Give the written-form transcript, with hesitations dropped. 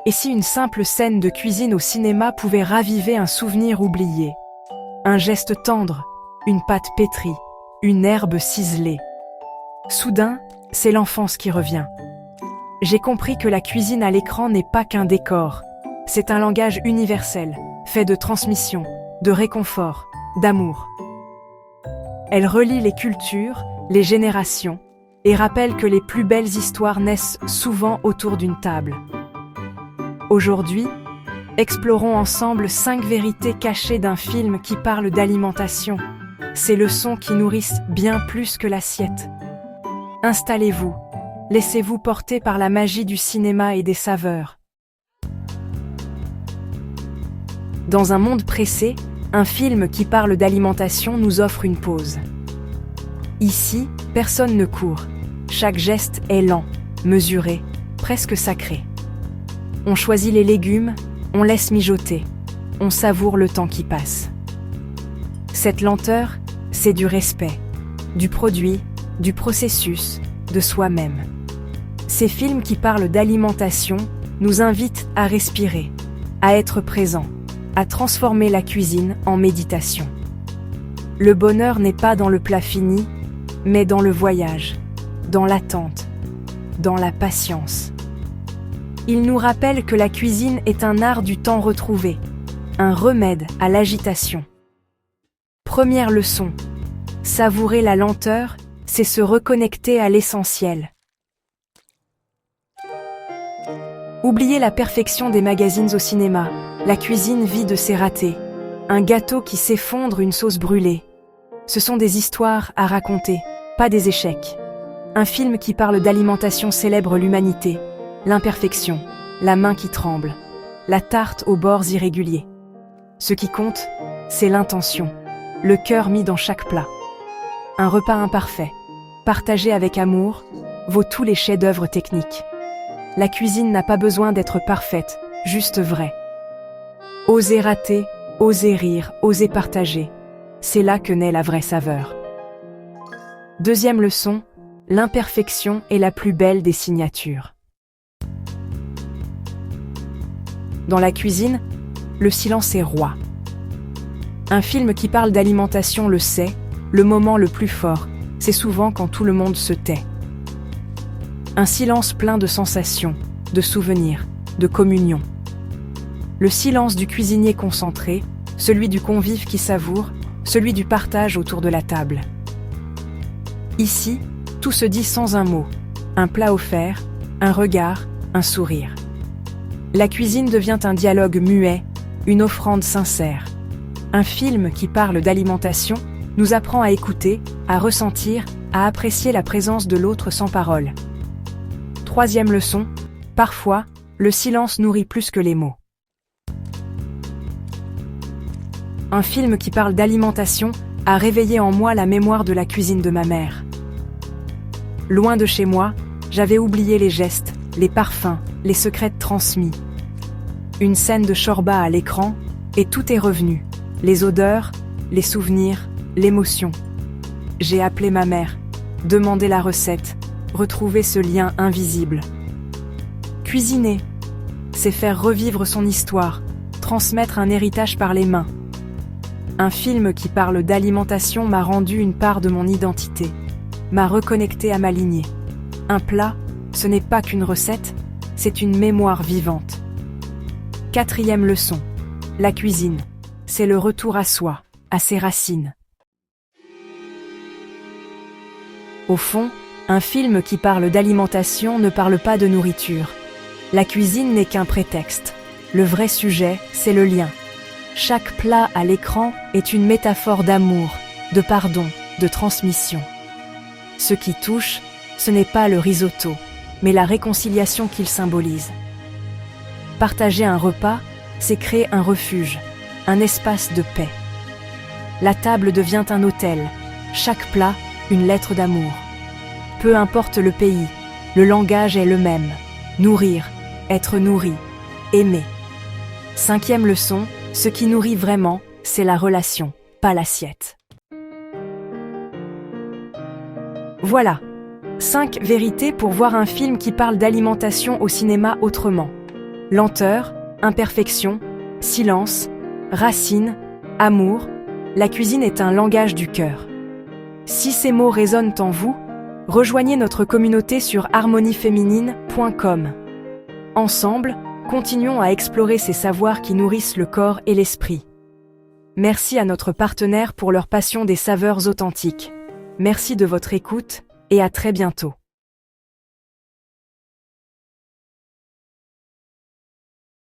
Et si une simple scène de cuisine au cinéma pouvait raviver un souvenir oublié? Un geste tendre, une pâte pétrie, une herbe ciselée. Soudain, c'est l'enfance qui revient. J'ai compris que la cuisine à l'écran n'est pas qu'un décor. C'est un langage universel, fait de transmission, de réconfort, d'amour. Elle relie les cultures, les générations, et rappelle que les plus belles histoires naissent souvent autour d'une table. Aujourd'hui, explorons ensemble 5 vérités cachées d'un film qui parle d'alimentation. Ces leçons qui nourrissent bien plus que l'assiette. Installez-vous, laissez-vous porter par la magie du cinéma et des saveurs. Dans un monde pressé, un film qui parle d'alimentation nous offre une pause. Ici, personne ne court. Chaque geste est lent, mesuré, presque sacré. On choisit les légumes, on laisse mijoter, on savoure le temps qui passe. Cette lenteur, c'est du respect, du produit, du processus, de soi-même. Ces films qui parlent d'alimentation nous invitent à respirer, à être présents, à transformer la cuisine en méditation. Le bonheur n'est pas dans le plat fini, mais dans le voyage, dans l'attente, dans la patience. Il nous rappelle que la cuisine est un art du temps retrouvé, un remède à l'agitation. Première leçon, savourer la lenteur, c'est se reconnecter à l'essentiel. Oubliez la perfection des magazines au cinéma, la cuisine vit de ses ratés. Un gâteau qui s'effondre, une sauce brûlée. Ce sont des histoires à raconter, pas des échecs. Un film qui parle d'alimentation célèbre l'humanité, l'imperfection, la main qui tremble, la tarte aux bords irréguliers. Ce qui compte, c'est l'intention, le cœur mis dans chaque plat. Un repas imparfait, partagé avec amour, vaut tous les chefs-d'œuvre techniques. La cuisine n'a pas besoin d'être parfaite, juste vraie. Osez rater, osez rire, osez partager. C'est là que naît la vraie saveur. Deuxième leçon, l'imperfection est la plus belle des signatures. Dans la cuisine, le silence est roi. Un film qui parle d'alimentation le sait, le moment le plus fort, c'est souvent quand tout le monde se tait. Un silence plein de sensations, de souvenirs, de communion. Le silence du cuisinier concentré, celui du convive qui savoure, celui du partage autour de la table. Ici, tout se dit sans un mot, un plat offert, un regard, un sourire. La cuisine devient un dialogue muet, une offrande sincère. Un film qui parle d'alimentation nous apprend à écouter, à ressentir, à apprécier la présence de l'autre sans parole. Troisième leçon, parfois, le silence nourrit plus que les mots. Un film qui parle d'alimentation a réveillé en moi la mémoire de la cuisine de ma mère. Loin de chez moi, j'avais oublié les gestes, les parfums, les secrets transmis. Une scène de shorba à l'écran, et tout est revenu. Les odeurs, les souvenirs, l'émotion. J'ai appelé ma mère, demandé la recette, retrouvé ce lien invisible. Cuisiner, c'est faire revivre son histoire, transmettre un héritage par les mains. Un film qui parle d'alimentation m'a rendu une part de mon identité, m'a reconnecté à ma lignée. Un plat, ce n'est pas qu'une recette, c'est une mémoire vivante. Quatrième leçon, la cuisine, c'est le retour à soi, à ses racines. Au fond, un film qui parle d'alimentation ne parle pas de nourriture. La cuisine n'est qu'un prétexte. Le vrai sujet, c'est le lien. Chaque plat à l'écran est une métaphore d'amour, de pardon, de transmission. Ce qui touche, ce n'est pas le risotto, mais la réconciliation qu'il symbolise. Partager un repas, c'est créer un refuge, un espace de paix. La table devient un hôtel, chaque plat, une lettre d'amour. Peu importe le pays, le langage est le même. Nourrir, être nourri, aimer. Cinquième leçon, ce qui nourrit vraiment, c'est la relation, pas l'assiette. Voilà, 5 vérités pour voir un film qui parle d'alimentation au cinéma autrement. Lenteur, imperfection, silence, racine, amour, la cuisine est un langage du cœur. Si ces mots résonnent en vous, rejoignez notre communauté sur harmonieféminine.com. Ensemble, continuons à explorer ces savoirs qui nourrissent le corps et l'esprit. Merci à notre partenaire pour leur passion des saveurs authentiques. Merci de votre écoute et à très bientôt.